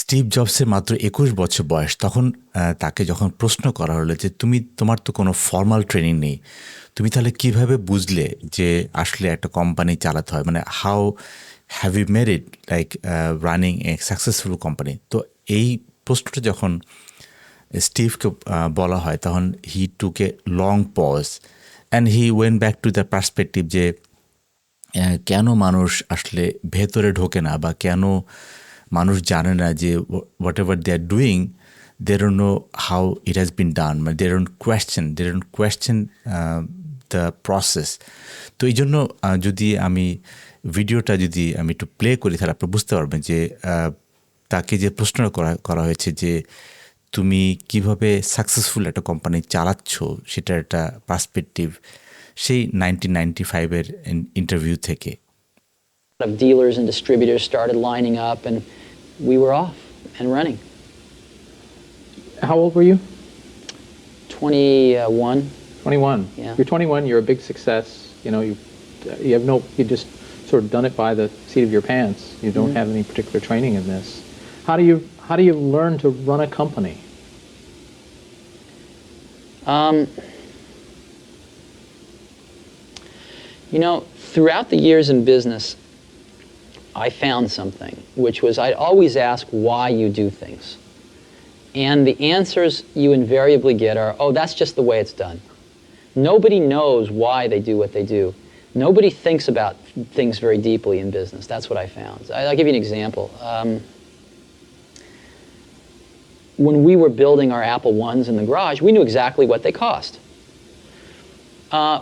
Steve জবসের মাত্র ২১ বছর বয়স। তখন তাকে যখন প্রশ্ন করা হলো যে তোমার তো কোনো ফর্মাল ট্রেনিং নেই, তুমি তাহলে কিভাবে বুঝলে যে আসলে একটা কোম্পানি চালাতে হয়, মানে how have you made it like running a successful company. তো এই প্রশ্নটা যখন স্টিভকে বলা হয় তখন he took a long pause and he went back to the perspective যে কেন মানুষ আসলে ভেতরে ঢোকে না বা কেন মানুষ জানে না যে whatever they are doing they don't know how it has been done, মানে they don't question the process. তো এই জন্য যদি আমি ভিডিওটা যদি আমি একটু প্লে করি তাহলে আপনি বুঝতে পারবেন যে তাকে যে প্রশ্ন করা হয়েছে যে তুমি কিভাবে সাকসেসফুল একটা কোম্পানি চালাচ্ছ সেটার একটা পার্সপেক্টিভ সেই 1995-এর ইন্টারভিউ থেকে। Of dealers and distributors started lining up and we were off and running. How old were you? 21. 21. Yeah. You're 21, you're a big success. You know, you just sort of done it by the seat of your pants. You don't have any particular training in this. How do you learn to run a company? You know, throughout the years in business, I found something, which was I'd always ask why you do things. And the answers you invariably get are, oh, that's just the way it's done. Nobody knows why they do what they do. Nobody thinks about things very deeply in business. That's what I found. I'll give you an example. When we were building our Apple I's in the garage, we knew exactly what they cost.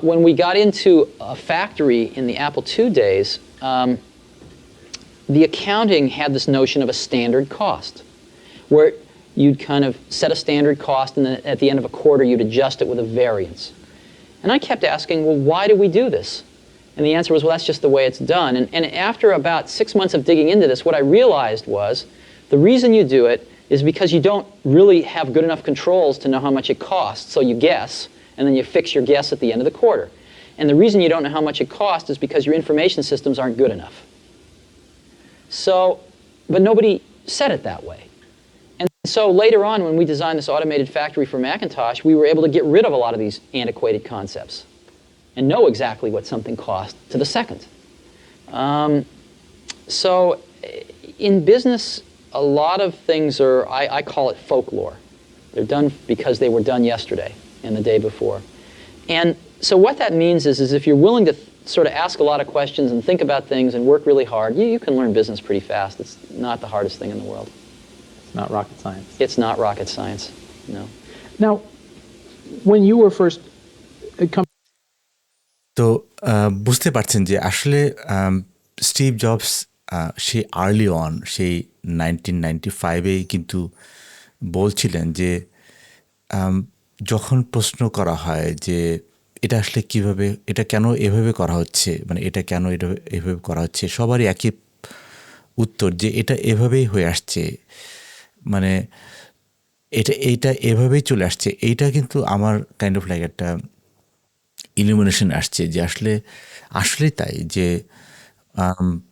When we got into a factory in the Apple II days, the accounting had this notion of a standard cost, where you'd kind of set a standard cost and then at the end of a quarter you'd adjust it with a variance. And I kept asking, well, why do we do this? And the answer was, well, that's just the way it's done. And after about 6 months of digging into this, what I realized was the reason you do it is because you don't really have good enough controls to know how much it costs, so you guess, and then you fix your guess at the end of the quarter. And the reason you don't know how much it costs is because your information systems aren't good enough. So, but nobody said it that way. And so later on, when we designed this automated factory for Macintosh, we were able to get rid of a lot of these antiquated concepts and know exactly what something cost to the second. So in business, a lot of things are, I call it folklore. They're done because they were done yesterday and the day before. And so what that means is if you're willing to sort of ask a lot of questions and think about things and work really hard, you can learn business pretty fast. It's not the hardest thing in the world. It's not rocket science. It's not rocket science, no. Now, when you were first তো বুঝতে পারছেন যে আসলে Steve jobs সেই early on সেই 1995-এই কিন্তু বলছিলেন যে যখন প্রশ্ন করা হয় যে এটা আসলে কিভাবে, এটা কেন এভাবে করা হচ্ছে, মানে এটা কেন এভাবে করা হচ্ছে, সবারই একই উত্তর যে এটা এভাবেই হয়ে আসছে, মানে এইটা এভাবেই চলে আসছে। এইটা কিন্তু আমার কাইন্ড অফ লাইক একটা ইলুমিনেশন আসছে যে আসলেই তাই যে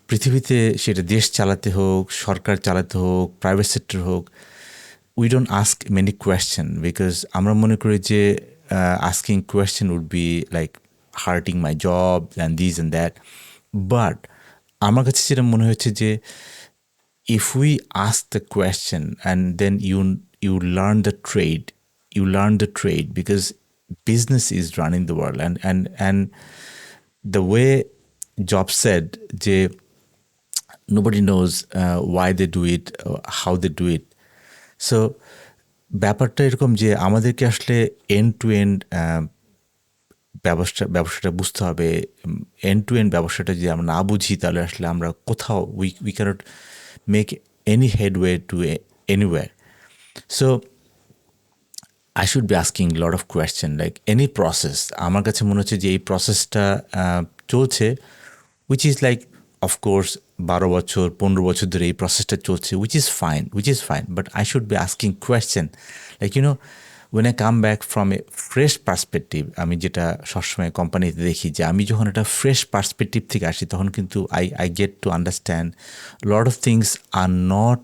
পৃথিবীতে সেটা দেশ চালাতে হোক, সরকার চালাতে হোক, প্রাইভেট সেক্টর হোক, we don't ask many question because আমরা মনে করি যে asking question would be like hurting my job and this and that. But আমার কাছে যেটা মনে হচ্ছে যে if we ask the question and then you learn the trade because business is running the world and the way Jobs said যে nobody knows why they do it, how they do it. So ব্যাপারটা এরকম যে আমাদেরকে আসলে and to and ব্যবসাটা বুঝতে হবে। And to and ব্যবসাটা যদি আমরা না বুঝি তাহলে আসলে আমরা কোথাও we can't make any headway to anywhere. So I should be asking lot of question like any process. আমার কাছে মনে হচ্ছে যে এই প্রসেসটা চলছে উইচ ইজ লাইক অফকোর্স 12 বছর 15 বছর ধরে এই প্রসেসটা চলছে which is fine but I should be asking question like when I come back from a fresh perspective, আমি যেটা সবসময় কোম্পানিতে দেখি যে আমি যখন একটা ফ্রেশ পার্সপেক্টিভ থেকে আসি তখন কিন্তু I get to understand lot of things are not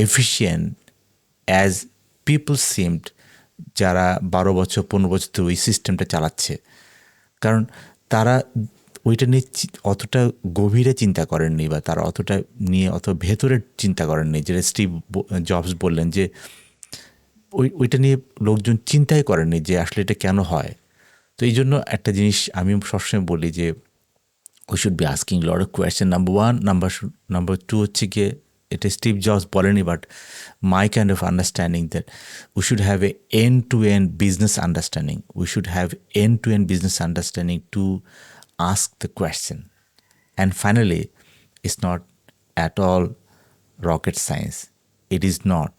efficient as people seemed যারা 12 বছর 15 বছর ধরে ওই সিস্টেমটা চালাচ্ছে। কারণ তারা ওইটা নিয়ে অতটা গভীরে চিন্তা করেননি বা তারা অতটা নিয়ে অত ভেতরে চিন্তা করেননি, যেটা স্টিভ জবস বললেন যে ওইটা নিয়ে লোকজন চিন্তাই করেননি যে আসলে এটা কেন হয়। তো এই জন্য একটা জিনিস আমি সবসময় বলি যে we should be asking a lot of questions. Number one, number two হচ্ছে গিয়ে এটা স্টিভ জবস বলেনি, but my kind of understanding that we should have a end to end business understanding. We should have end to end business understanding to ask the question. And finally, it's not at all rocket science. It is not.